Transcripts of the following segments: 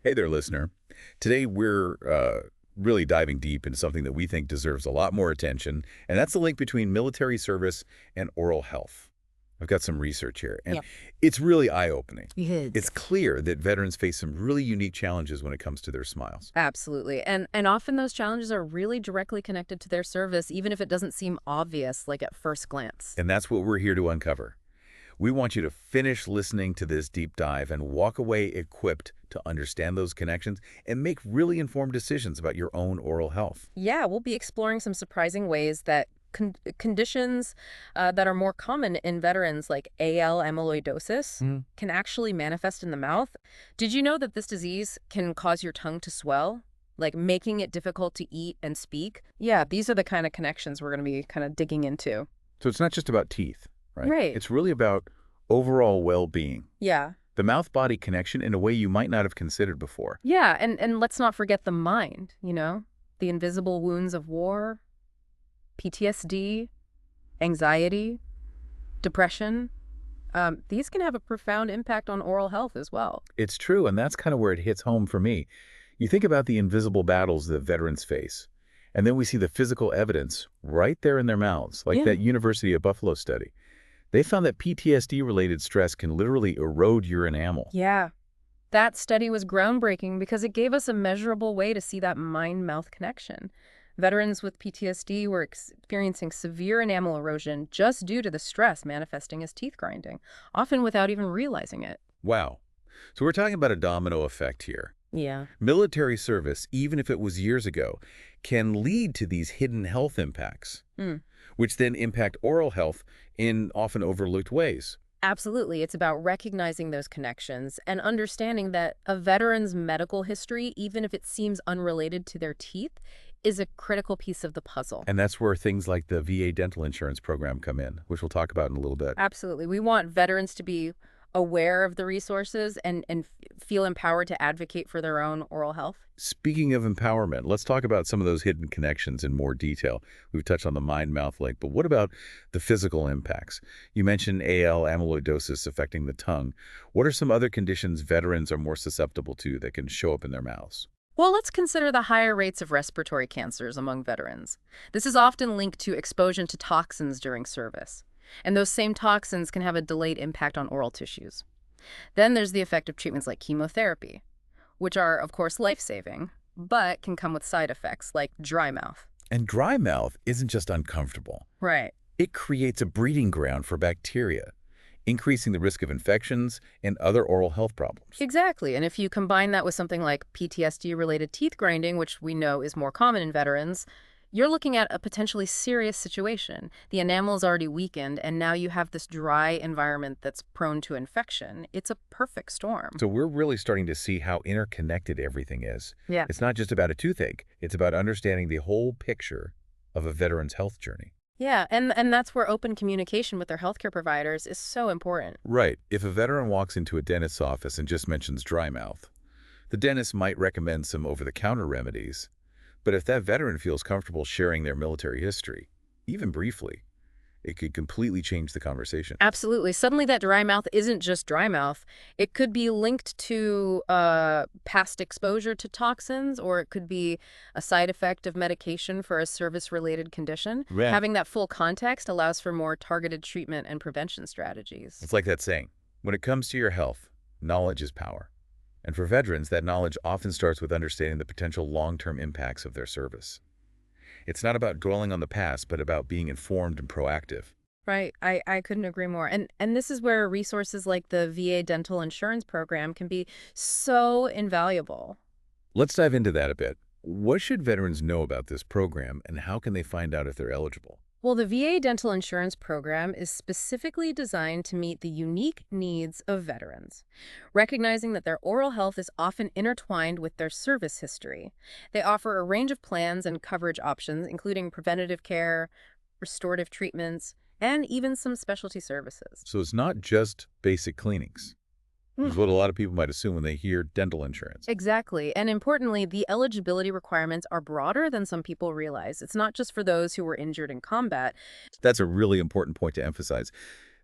Hey there, listener. Today we're really diving deep into something that we think deserves a lot more attention, and that's the link between military service and oral health. I've got some research here, and Yep. it's really eye-opening. Yes. It's clear that veterans face some really unique challenges when it comes to their smiles. Absolutely. And often those challenges are really directly connected to their service, even if it doesn't seem obvious, like at first glance. And that's what we're here to uncover. We want you to finish listening to this deep dive and walk away equipped to understand those connections and make really informed decisions about your own oral health. Yeah, we'll be exploring some surprising ways that conditions that are more common in veterans, like AL amyloidosis, can actually manifest in the mouth. Did you know that this disease can cause your tongue to swell, like making it difficult to eat and speak? Yeah, these are the kind of connections we're going to be kind of digging into. So it's not just about teeth, right? Right. It's really about overall well-being, Yeah. the mouth-body connection in a way you might not have considered before. Yeah, and let's not forget the mind, the invisible wounds of war, PTSD, anxiety, depression. These can have a profound impact on oral health as well. It's true, and that's kind of where it hits home for me. You think about the invisible battles that veterans face, and then we see the physical evidence right there in their mouths, like Yeah. that University of Buffalo study. They found that PTSD-related stress can literally erode your enamel. Yeah. That study was groundbreaking because it gave us a measurable way to see that mind-mouth connection. Veterans with PTSD were experiencing severe enamel erosion just due to the stress manifesting as teeth grinding, often without even realizing it. Wow. So we're talking about a domino effect here. Yeah. Military service, even if it was years ago, can lead to these hidden health impacts, Hmm. which then impact oral health in often overlooked ways. Absolutely. It's about recognizing those connections and understanding that a veteran's medical history, even if it seems unrelated to their teeth, is a critical piece of the puzzle. And that's where things like the VA dental insurance program come in, which we'll talk about in a little bit. Absolutely. We want veterans to be aware of the resources and feel empowered to advocate for their own oral health. Speaking of empowerment, let's talk about some of those hidden connections in more detail. We've touched on the mind-mouth link, but what about the physical impacts? You mentioned AL amyloidosis affecting the tongue. What are some other conditions veterans are more susceptible to that can show up in their mouths? Well, let's consider the higher rates of respiratory cancers among veterans. This is often linked to exposure to toxins during service, and those same toxins can have a delayed impact on oral tissues. Then there's the effect of treatments like chemotherapy, which are, of course, life-saving, but can come with side effects like dry mouth. And dry mouth isn't just uncomfortable. Right. It creates a breeding ground for bacteria, increasing the risk of infections and other oral health problems. Exactly. And if you combine that with something like PTSD-related teeth grinding, which we know is more common in veterans, you're looking at a potentially serious situation. The enamel is already weakened, and now you have this dry environment that's prone to infection. It's a perfect storm. So we're really starting to see how interconnected everything is. Yeah. It's not just about a toothache. It's about understanding the whole picture of a veteran's health journey. Yeah, and that's where open communication with their healthcare providers is so important. Right. If a veteran walks into a dentist's office and just mentions dry mouth, the dentist might recommend some over-the-counter remedies. But if that veteran feels comfortable sharing their military history, even briefly, it could completely change the conversation. Absolutely. Suddenly that dry mouth isn't just dry mouth. It could be linked to past exposure to toxins, or it could be a side effect of medication for a service-related condition. Yeah. Having that full context allows for more targeted treatment and prevention strategies. It's like that saying, when it comes to your health, knowledge is power. And for veterans, that knowledge often starts with understanding the potential long-term impacts of their service. It's not about dwelling on the past, but about being informed and proactive. Right. I couldn't agree more. And this is where resources like the VA dental insurance program can be so invaluable. Let's dive into that a bit. What should veterans know about this program, and how can they find out if they're eligible? Well, the VA dental insurance program is specifically designed to meet the unique needs of veterans, recognizing that their oral health is often intertwined with their service history. They offer a range of plans and coverage options, including preventative care, restorative treatments, and even some specialty services. So it's not just basic cleanings, which is what a lot of people might assume when they hear dental insurance. Exactly. And importantly, the eligibility requirements are broader than some people realize. It's not just for those who were injured in combat. That's a really important point to emphasize.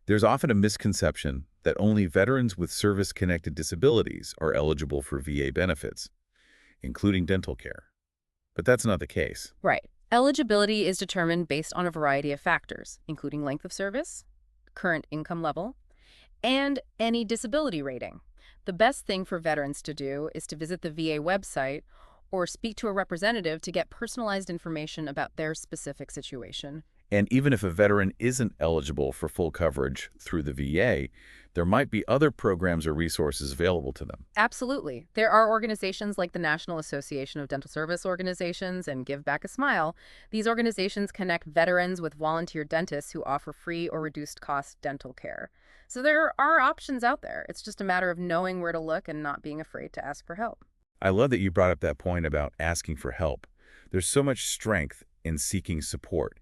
There's often a misconception that only veterans with service-connected disabilities are eligible for VA benefits, including dental care. But that's not the case. Right. Eligibility is determined based on a variety of factors, including length of service, current income level, and any disability rating. The best thing for veterans to do is to visit the VA website or speak to a representative to get personalized information about their specific situation. And even if a veteran isn't eligible for full coverage through the VA, there might be other programs or resources available to them. Absolutely. There are organizations like the National Association of Dental Service Organizations and Give Back a Smile. These organizations connect veterans with volunteer dentists who offer free or reduced cost dental care. So there are options out there. It's just a matter of knowing where to look and not being afraid to ask for help. I love that you brought up that point about asking for help. There's so much strength in seeking support.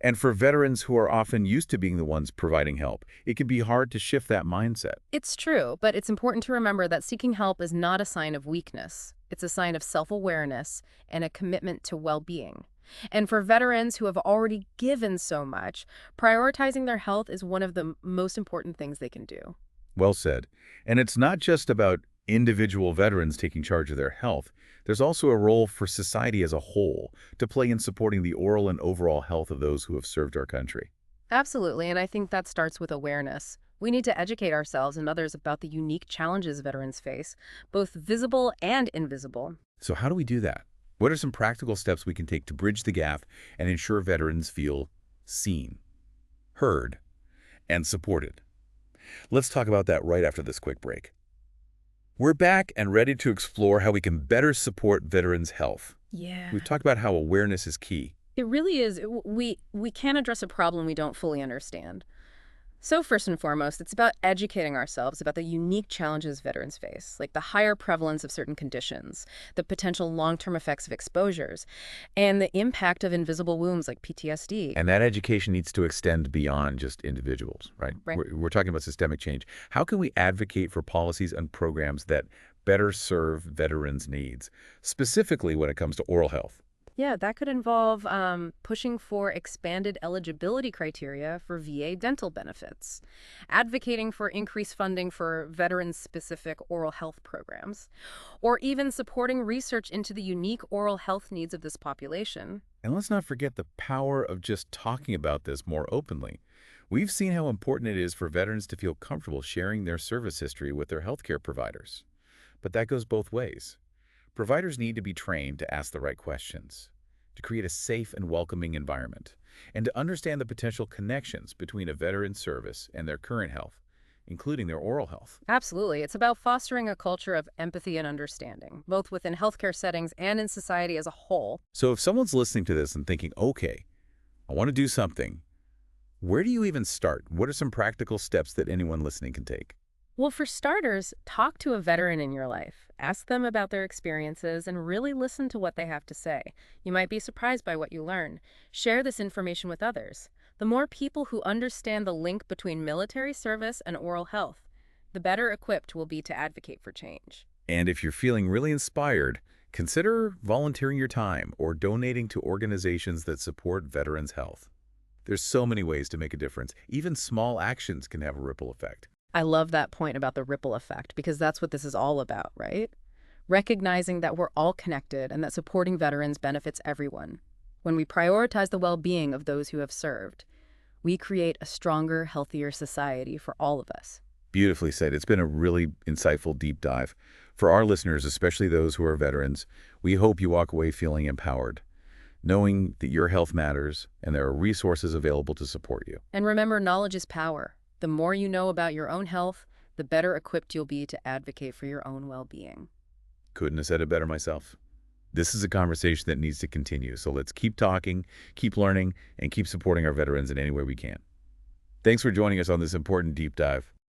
And for veterans who are often used to being the ones providing help, it can be hard to shift that mindset. It's true, but it's important to remember that seeking help is not a sign of weakness. It's a sign of self-awareness and a commitment to well-being. And for veterans who have already given so much, prioritizing their health is one of the most important things they can do. Well said. And it's not just about individual veterans taking charge of their health. There's also a role for society as a whole to play in supporting the oral and overall health of those who have served our country. Absolutely, and I think that starts with awareness. We need to educate ourselves and others about the unique challenges veterans face, both visible and invisible. So how do we do that? What are some practical steps we can take to bridge the gap and ensure veterans feel seen, heard, and supported? Let's talk about that right after this quick break. We're back and ready to explore how we can better support veterans' health. Yeah. We've talked about how awareness is key. It really is. We can't address a problem we don't fully understand. So first and foremost, it's about educating ourselves about the unique challenges veterans face, like the higher prevalence of certain conditions, the potential long-term effects of exposures, and the impact of invisible wounds like PTSD. And that education needs to extend beyond just individuals, right? Right. We're talking about systemic change. How can we advocate for policies and programs that better serve veterans' needs, specifically when it comes to oral health? Yeah, that could involve pushing for expanded eligibility criteria for VA dental benefits, advocating for increased funding for veteran-specific oral health programs, or even supporting research into the unique oral health needs of this population. And let's not forget the power of just talking about this more openly. We've seen how important it is for veterans to feel comfortable sharing their service history with their healthcare providers. But that goes both ways. Providers need to be trained to ask the right questions, to create a safe and welcoming environment, and to understand the potential connections between a veteran's service and their current health, including their oral health. Absolutely. It's about fostering a culture of empathy and understanding, both within healthcare settings and in society as a whole. So if someone's listening to this and thinking, okay, I want to do something, where do you even start? What are some practical steps that anyone listening can take? Well, for starters, talk to a veteran in your life. Ask them about their experiences and really listen to what they have to say. You might be surprised by what you learn. Share this information with others. The more people who understand the link between military service and oral health, the better equipped we'll be to advocate for change. And if you're feeling really inspired, consider volunteering your time or donating to organizations that support veterans' health. There's so many ways to make a difference. Even small actions can have a ripple effect. I love that point about the ripple effect because that's what this is all about, right? Recognizing that we're all connected and that supporting veterans benefits everyone. When we prioritize the well-being of those who have served, we create a stronger, healthier society for all of us. Beautifully said. It's been a really insightful deep dive. For our listeners, especially those who are veterans, we hope you walk away feeling empowered, knowing that your health matters and there are resources available to support you. And remember, knowledge is power. The more you know about your own health, the better equipped you'll be to advocate for your own well-being. Couldn't have said it better myself. This is a conversation that needs to continue, so let's keep talking, keep learning, and keep supporting our veterans in any way we can. Thanks for joining us on this important deep dive.